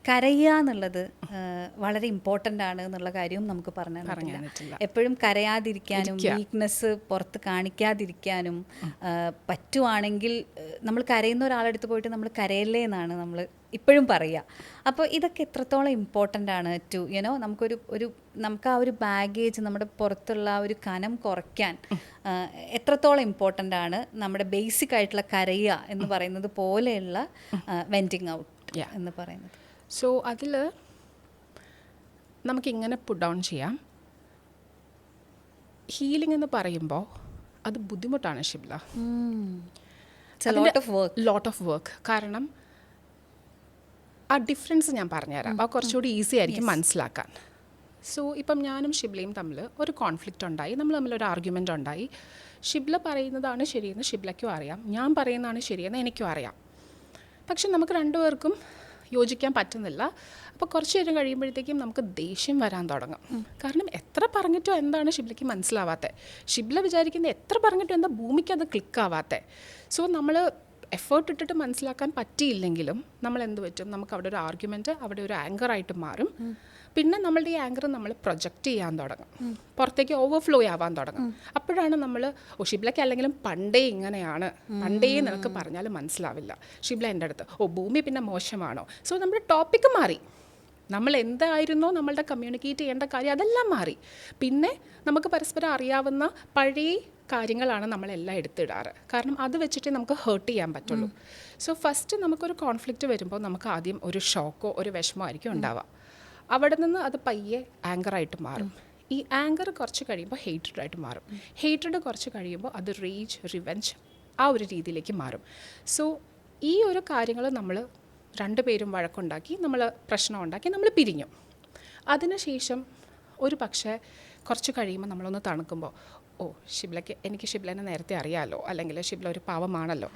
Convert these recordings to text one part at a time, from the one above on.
കരയുക എന്നുള്ളത് വളരെ ഇമ്പോർട്ടൻ്റ് ആണ് എന്നുള്ള കാര്യവും നമുക്ക് പറഞ്ഞു തന്നിട്ടില്ല. എപ്പോഴും കരയാതിരിക്കാനും വീക്ക്നെസ് പുറത്ത് കാണിക്കാതിരിക്കാനും പറ്റുവാണെങ്കിൽ നമ്മൾ കരയുന്ന ഒരാളെടുത്ത് പോയിട്ട് നമ്മൾ കരയല്ലേ എന്നാണ് നമ്മൾ ഇപ്പോഴും പറയുക. അപ്പോൾ ഇതൊക്കെ എത്രത്തോളം ഇമ്പോർട്ടൻ്റ് ആണ് ടു യുനോ നമുക്ക് ആ ഒരു ബാഗേജ്, നമ്മുടെ പുറത്തുള്ള ആ ഒരു കനം കുറയ്ക്കാൻ എത്രത്തോളം ഇമ്പോർട്ടൻ്റ് ആണ് നമ്മുടെ ബേസിക് ആയിട്ടുള്ള കരയുക എന്ന് പറയുന്നത് പോലെയുള്ള വെൻറ്റിങ് ഔട്ട് എന്ന് പറയുന്നത്. സോ അതിൽ നമുക്കിങ്ങനെ പുട്ട് ഡൗൺ ചെയ്യാം. ഹീലിംഗ് എന്ന് പറയുമ്പോൾ അത് ബുദ്ധിമുട്ടാണ് ഷിബ്ല, ലോട്ട് ഓഫ് വർക്ക്. കാരണം ആ ഡിഫറൻസ് ഞാൻ പറഞ്ഞുതരാം, ആ കുറച്ചുകൂടി ഈസി ആയിരിക്കും മനസ്സിലാക്കാൻ. സോ ഇപ്പം ഞാനും ഷിബ്ലയും തമ്മിൽ ഒരു കോൺഫ്ലിക്റ്റ് ഉണ്ടായി, നമ്മൾ തമ്മിലൊരു ആർഗ്യുമെൻ്റ് ഉണ്ടായി. ഷിബ്ല പറയുന്നതാണ് ശരിയെന്ന് ഷിബ്ലയ്ക്കും അറിയാം, ഞാൻ പറയുന്നതാണ് ശരിയെന്ന് എനിക്കും അറിയാം. പക്ഷെ നമുക്ക് രണ്ടുപേർക്കും യോജിക്കാൻ പറ്റുന്നില്ല. അപ്പോൾ കുറച്ച് നേരം കഴിയുമ്പോഴത്തേക്കും നമുക്ക് ദേഷ്യം വരാൻ തുടങ്ങും. കാരണം എത്ര പറഞ്ഞിട്ടോ എന്താണ് ഷിബ്ലയ്ക്ക് മനസ്സിലാവാത്തത്, ഷിബ്ല വിചാരിക്കുന്നത് എത്ര പറഞ്ഞിട്ടോ എന്താ ഭൂമിക്ക് അത് ക്ലിക്കാവാത്തത്. സോ നമ്മൾ എഫേർട്ട് ഇട്ടിട്ട് മനസ്സിലാക്കാൻ പറ്റിയില്ലെങ്കിലും നമ്മൾ എന്ത് പറ്റും, നമുക്ക് അവിടെ ഒരു ആർഗ്യുമെൻറ്റ്, അവിടെ ഒരു ആങ്കറായിട്ട് മാറും. പിന്നെ നമ്മളുടെ ഈ ആങ്കർ നമ്മൾ പ്രൊജക്റ്റ് ചെയ്യാൻ തുടങ്ങും, പുറത്തേക്ക് ഓവർഫ്ലോ ആവാൻ തുടങ്ങും. അപ്പോഴാണ് നമ്മൾ ഷിബ്ലയ്ക്ക് അല്ലെങ്കിലും പണ്ടേ ഇങ്ങനെയാണ്, പണ്ടേ നിനക്ക് പറഞ്ഞാലും മനസ്സിലാവില്ല. ഷിബ്ല എൻ്റെ അടുത്ത് ഭൂമി പിന്നെ മോശമാണോ. സോ നമ്മുടെ ടോപ്പിക്ക് മാറി, നമ്മൾ എന്തായിരുന്നോ നമ്മളുടെ കമ്മ്യൂണിക്കേറ്റ് ചെയ്യേണ്ട കാര്യം അതെല്ലാം മാറി. പിന്നെ നമുക്ക് പരസ്പരം അറിയാവുന്ന പഴയ കാര്യങ്ങളാണ് നമ്മളെല്ലാം എടുത്തിടാറ്. കാരണം അത് വെച്ചിട്ടേ നമുക്ക് ഹേർട്ട് ചെയ്യാൻ പറ്റുള്ളൂ. സോ ഫസ്റ്റ് നമുക്കൊരു കോൺഫ്ലിക്റ്റ് വരുമ്പോൾ നമുക്ക് ആദ്യം ഒരു ഷോക്കോ ഒരു വിഷമോ ആയിരിക്കും ഉണ്ടാവുക. അവിടെ നിന്ന് അത് പയ്യെ ആങ്കറായിട്ട് മാറും. ഈ ആങ്കർ കുറച്ച് കഴിയുമ്പോൾ ഹേറ്റഡായിട്ട് മാറും. ഹേറ്റഡ് കുറച്ച് കഴിയുമ്പോൾ അത് റേജ്, റിവെഞ്ച് ആ ഒരു രീതിയിലേക്ക് മാറും. സോ ഈ ഒരു കാര്യങ്ങൾ നമ്മൾ രണ്ടുപേരും വഴക്കുണ്ടാക്കി, നമ്മൾ പ്രശ്നം ഉണ്ടാക്കി, നമ്മൾ പിരിഞ്ഞു. അതിനുശേഷം ഒരു പക്ഷേ കുറച്ച് കഴിയുമ്പോൾ നമ്മളൊന്ന് തണുക്കുമ്പോൾ എനിക്ക് ഷിബ്ലനെ നേരത്തെ അറിയാമല്ലോ, അല്ലെങ്കിൽ ഷിബ്ല ഒരു പാവമാണല്ലോ.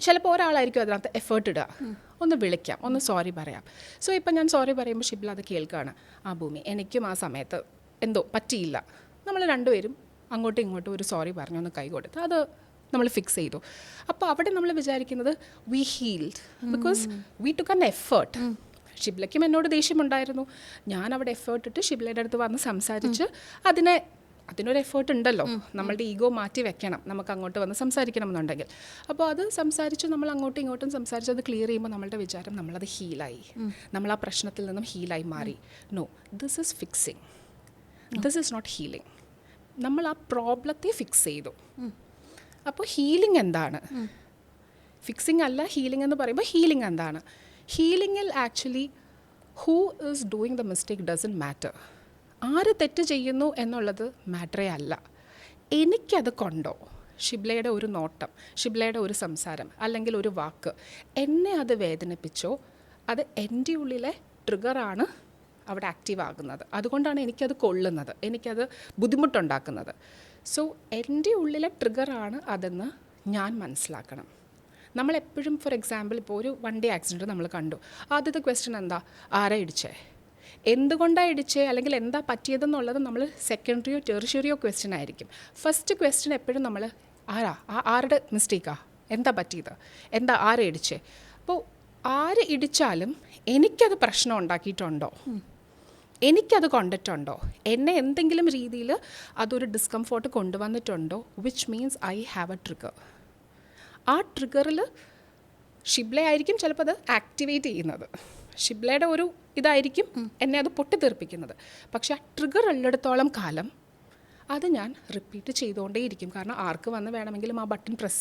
ചിലപ്പോൾ ഒരാളായിരിക്കും അതിനകത്ത് എഫേർട്ട് ഇടുക, ഒന്ന് വിളിക്കാം, ഒന്ന് സോറി പറയാം. സോ ഇപ്പം ഞാൻ സോറി പറയുമ്പോൾ ഷിബ്ല അത് കേൾക്കുകയാണ്, ഭൂമി എനിക്കും ആ സമയത്ത് എന്തോ പറ്റിയില്ല. നമ്മൾ രണ്ടുപേരും അങ്ങോട്ടും ഇങ്ങോട്ടും ഒരു സോറി പറഞ്ഞു, ഒന്ന് കൈ കൊടുത്ത് അത് നമ്മൾ ഫിക്സ് ചെയ്തു. അപ്പോൾ അവിടെ നമ്മൾ വിചാരിക്കുന്നത് we healed because we took an effort. ഷിബ്ലയ്ക്കും എന്നോട് ദേഷ്യമുണ്ടായിരുന്നു, ഞാൻ അവിടെ എഫേർട്ട് ഇട്ട് ഷിബ്ലയുടെ അടുത്ത് വന്ന് സംസാരിച്ച് അതിനൊരു എഫേർട്ട് ഉണ്ടല്ലോ, നമ്മളുടെ ഈഗോ മാറ്റി വെക്കണം, നമുക്ക് അങ്ങോട്ട് വന്ന് സംസാരിക്കണം എന്നുണ്ടെങ്കിൽ. അപ്പോൾ അത് സംസാരിച്ച് നമ്മൾ അങ്ങോട്ടും ഇങ്ങോട്ടും സംസാരിച്ച് അത് ക്ലിയർ ചെയ്യുമ്പോൾ നമ്മളുടെ വിചാരം നമ്മളത് ഹീലായി, നമ്മൾ ആ പ്രശ്നത്തിൽ നിന്നും ഹീലായി മാറി. No, this is fixing, this is not healing. നമ്മൾ ആ പ്രോബ്ലത്തെ ഫിക്സ് ചെയ്തു. അപ്പോൾ ഹീലിംഗ് എന്താണ്? ഫിക്സിങ് അല്ല ഹീലിംഗ് എന്ന് പറയുമ്പോൾ ഹീലിംഗ് എന്താണ്? ഹീലിംഗിൽ actually who is doing the mistake doesn't matter. ആര് തെറ്റ് ചെയ്യുന്നു എന്നുള്ളത് മാറ്ററേ അല്ല. എനിക്കത് കൊണ്ടോ, ഷിബ്ലയുടെ ഒരു നോട്ടം, ഷിബ്ലയുടെ ഒരു സംസാരം, അല്ലെങ്കിൽ ഒരു വാക്ക് എന്നെ അത് വേദനിപ്പിച്ചോ, അത് എൻ്റെ ഉള്ളിലെ ട്രിഗറാണ് അവിടെ ആക്റ്റീവ് ആകുന്നത്. അതുകൊണ്ടാണ് എനിക്കത് കൊള്ളുന്നത്, എനിക്കത് ബുദ്ധിമുട്ടുണ്ടാക്കുന്നത്. സോ എൻ്റെ ഉള്ളിലെ ട്രിഗറാണ് അതെന്ന് ഞാൻ മനസ്സിലാക്കണം. നമ്മളെപ്പോഴും ഫോർ എക്സാമ്പിൾ ഇപ്പോൾ ഒരു വണ്ടി ആക്സിഡൻറ്റ് നമ്മൾ കണ്ടു, ആദ്യത്തെ ക്വസ്റ്റ്യൻ എന്താ, ആരാ ഇടിച്ചേ, എന്തുകൊണ്ടാണ് ഇടിച്ചേ, അല്ലെങ്കിൽ എന്താ പറ്റിയതെന്നുള്ളത് നമ്മൾ സെക്കൻഡറിയോ ടെറിഷ്യറിയോ ക്വസ്റ്റ്യൻ ആയിരിക്കും. ഫസ്റ്റ് ക്വസ്റ്റ്യൻ എപ്പോഴും നമ്മൾ ആരുടെ മിസ്റ്റേക്കാ, എന്താ പറ്റിയത്, എന്താ ആരെ ഇടിച്ചേ. അപ്പോൾ ആര് ഇടിച്ചാലും എനിക്കത് പ്രശ്നം ഉണ്ടാക്കിയിട്ടുണ്ടോ, എനിക്കത് കൊണ്ടിട്ടുണ്ടോ, എന്നെ എന്തെങ്കിലും രീതിയിൽ അതൊരു ഡിസ്കംഫോർട്ട് കൊണ്ടുവന്നിട്ടുണ്ടോ, which means I have a trigger. ആ ട്രിഗറിൽ ഷിബ്ലയായിരിക്കും ചിലപ്പോൾ അത് ആക്ടിവേറ്റ് ചെയ്യുന്നത്, ഷിബ്ലയുടെ ഒരു ഇതായിരിക്കും എന്നെ അത് പൊട്ടിത്തെറിപ്പിക്കുന്നത്. പക്ഷെ ആ ട്രിഗർ ഉള്ളിടത്തോളം കാലം അത് ഞാൻ റിപ്പീറ്റ് ചെയ്തുകൊണ്ടേയിരിക്കും. കാരണം ആർക്ക് വന്ന് വേണമെങ്കിലും ആ ബട്ടൺ പ്രസ്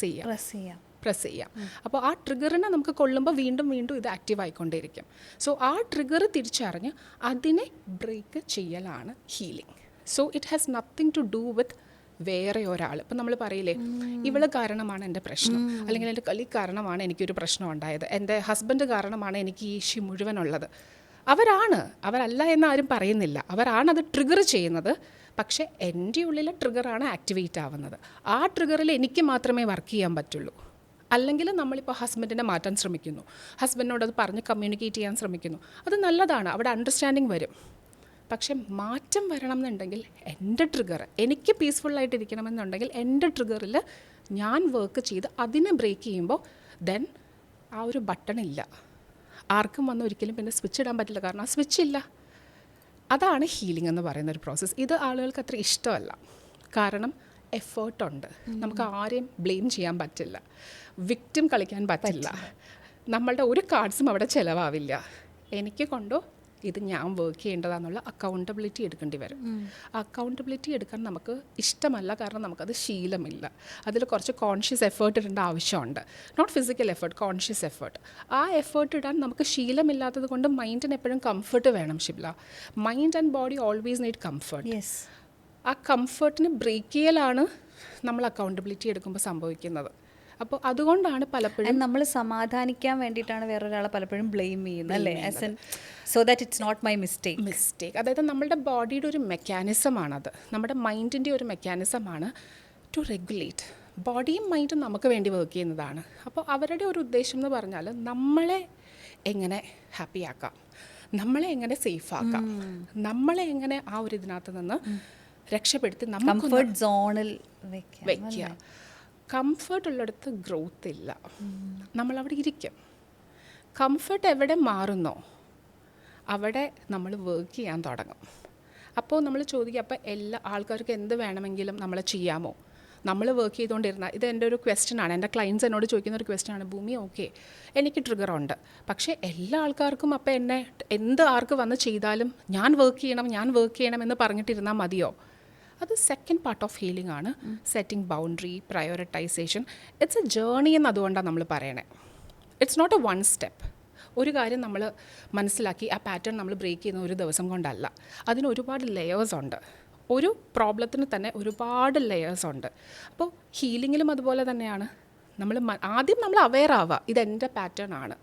ചെയ്യാം. അപ്പോൾ ആ ട്രിഗറിനെ നമുക്ക് കൊള്ളുമ്പോൾ വീണ്ടും വീണ്ടും ഇത് ആക്റ്റീവ് ആയിക്കൊണ്ടേയിരിക്കും. സോ ആ ട്രിഗർ തിരിച്ചറിഞ്ഞ് അതിനെ ബ്രേക്ക് ചെയ്യലാണ് healing. So it has nothing to do with വേറെ ഒരാൾ. ഇപ്പം നമ്മൾ പറയില്ലേ, ഇവള് കാരണമാണ് എൻ്റെ പ്രശ്നം, അല്ലെങ്കിൽ എൻ്റെ കളി കാരണമാണ് എനിക്കൊരു പ്രശ്നം ഉണ്ടായത്, എൻ്റെ ഹസ്ബൻഡ് കാരണമാണ് എനിക്ക് ഈ ഇഷ്യൂ മുഴുവനുള്ളത്. അവരല്ല എന്ന് ആരും പറയുന്നില്ല, അവരാണത് ട്രിഗർ ചെയ്യുന്നത്. പക്ഷേ എൻ്റെ ഉള്ളിലെ ട്രിഗറാണ് ആക്ടിവേറ്റ് ആവുന്നത്. ആ ട്രിഗറിൽ എനിക്ക് മാത്രമേ വർക്ക് ചെയ്യാൻ പറ്റുള്ളൂ. അല്ലെങ്കിൽ നമ്മളിപ്പോൾ ഹസ്ബൻഡിനെ മാറ്റാൻ ശ്രമിക്കുന്നു, ഹസ്ബൻഡിനോട് അത് പറഞ്ഞ് കമ്മ്യൂണിക്കേറ്റ് ചെയ്യാൻ ശ്രമിക്കുന്നു, അത് നല്ലതാണ്, അവിടെ അണ്ടർസ്റ്റാൻഡിങ് വരും. പക്ഷെ മാറ്റം വരണം എന്നുണ്ടെങ്കിൽ എൻ്റെ ട്രിഗർ, എനിക്ക് പീസ്ഫുള്ളായിട്ടിരിക്കണമെന്നുണ്ടെങ്കിൽ എൻ്റെ ട്രിഗറിൽ ഞാൻ വർക്ക് ചെയ്ത് അതിനെ ബ്രേക്ക് ചെയ്യുമ്പോൾ ദെൻ ആ ഒരു ബട്ടണില്ല, ആർക്കും വന്ന് ഒരിക്കലും പിന്നെ സ്വിച്ച് ഇടാൻ പറ്റില്ല, കാരണം ആ സ്വിച്ച് ഇല്ല. അതാണ് ഹീലിംഗ് എന്ന് പറയുന്ന ഒരു പ്രോസസ്സ്. ഇത് ആളുകൾക്ക് അത്ര ഇഷ്ടമല്ല, കാരണം എഫേർട്ടുണ്ട്. നമുക്ക് ആരെയും ബ്ലെയിം ചെയ്യാൻ പറ്റില്ല, വിക്ടിം കളിക്കാൻ പറ്റില്ല, നമ്മളുടെ ഒരു കാർഡ്സും അവിടെ ചിലവാവില്ല. എനിക്ക് കൊണ്ടോ ഇത് ഞാൻ വർക്ക് ചെയ്യേണ്ടതാണെന്നുള്ള അക്കൗണ്ടബിലിറ്റി എടുക്കേണ്ടി വരും. അക്കൗണ്ടബിലിറ്റി എടുക്കാൻ നമുക്ക് ഇഷ്ടമല്ല, കാരണം നമുക്കത് ശീലമില്ല. അതിൽ കുറച്ച് കോൺഷ്യസ് എഫേർട്ട് ഇടേണ്ട ആവശ്യമുണ്ട്. Not physical effort, conscious effort. ആ എഫേർട്ട് ഇടാൻ നമുക്ക് ശീലമില്ലാത്തത് കൊണ്ട് മൈൻഡിന് എപ്പോഴും കംഫർട്ട് വേണം Shibla. Mind and body always need comfort. ആ കംഫർട്ടിന് ബ്രേക്ക് ചെയ്യലാണ് നമ്മൾ അക്കൗണ്ടബിലിറ്റി എടുക്കുമ്പോൾ സംഭവിക്കുന്നത്. അപ്പോൾ അതുകൊണ്ടാണ് പലപ്പോഴും നമ്മൾ സമാധാനിക്കാൻ വേണ്ടിയിട്ടാണ് വേറൊരാളെ പലപ്പോഴും ബ്ലെയിം ചെയ്യുന്നത്, അല്ലേ? As in so that it's not my mistake. അതായത് നമ്മുടെ ബോഡിയുടെ ഒരു മെക്കാനിസമാണത്, നമ്മുടെ മൈൻഡിൻ്റെ ഒരു മെക്കാനിസമാണ് ടു റെഗുലേറ്റ്. ബോഡിയും മൈൻഡും നമുക്ക് വേണ്ടി വർക്ക് ചെയ്യുന്നതാണ്. അപ്പോൾ അവരുടെ ഒരു ഉദ്ദേശം എന്ന് പറഞ്ഞാൽ നമ്മളെ എങ്ങനെ ഹാപ്പി ആക്കാം, നമ്മളെ എങ്ങനെ സേഫ് ആക്കാം, നമ്മളെ എങ്ങനെ ആ ഒരു ഇതിനകത്ത് നിന്ന് രക്ഷപ്പെടുത്തി നമുക്ക് കംഫർട്ട് സോണിൽ വയ്ക്കുക. കംഫർട്ട് ഉള്ളിടത്ത് ഗ്രോത്ത് ഇല്ല, നമ്മളവിടെ ഇരിക്കും. കംഫർട്ട് എവിടെ മാറുന്നോ അവിടെ നമ്മൾ വർക്ക് ചെയ്യാൻ തുടങ്ങും. അപ്പോൾ നമ്മൾ ചോദിക്കുക, അപ്പോൾ എല്ലാ ആൾക്കാർക്ക് എന്ത് വേണമെങ്കിലും നമ്മൾ ചെയ്യാമോ? നമ്മൾ വർക്ക് ചെയ്തുകൊണ്ടിരുന്ന, ഇത് എൻ്റെ ഒരു ക്വസ്റ്റ്യനാണ്, എൻ്റെ ക്ലയൻറ്റ്സ് എന്നോട് ചോദിക്കുന്ന ഒരു ക്വസ്റ്റ്യനാണ്. ഭൂമി, ഓക്കെ എനിക്ക് ട്രിഗറുണ്ട്, പക്ഷേ എല്ലാ ആൾക്കാർക്കും അപ്പോൾ എന്നെ എന്ത് ആർക്ക് വന്ന് ചെയ്താലും ഞാൻ വർക്ക് ചെയ്യണം എന്ന് പറഞ്ഞിട്ടിരുന്നാൽ മതിയോ? അത് സെക്കൻഡ് പാർട്ട് ഓഫ് ഹീലിംഗ് ആണ്. Setting boundary, prioritization. It's a journey എന്ന് അതുകൊണ്ടാണ് നമ്മൾ പറയണേ. It's not a one step. ഒരു കാര്യം നമ്മൾ മനസ്സിലാക്കി ആ പാറ്റേൺ നമ്മൾ ബ്രേക്ക് ചെയ്യുന്ന ഒരു ദിവസം കൊണ്ടല്ല. അതിന് ഒരുപാട് ലെയേഴ്സ് ഉണ്ട്. ഒരു പ്രോബ്ലത്തിന് തന്നെ ഒരുപാട് ലെയേഴ്സ് ഉണ്ട്. അപ്പോൾ ഹീലിങ്ങിലും അതുപോലെ തന്നെയാണ്. ആദ്യം നമ്മൾ അവെയർ ആവുക, ഇതെൻ്റെ പാറ്റേൺ ആണ്,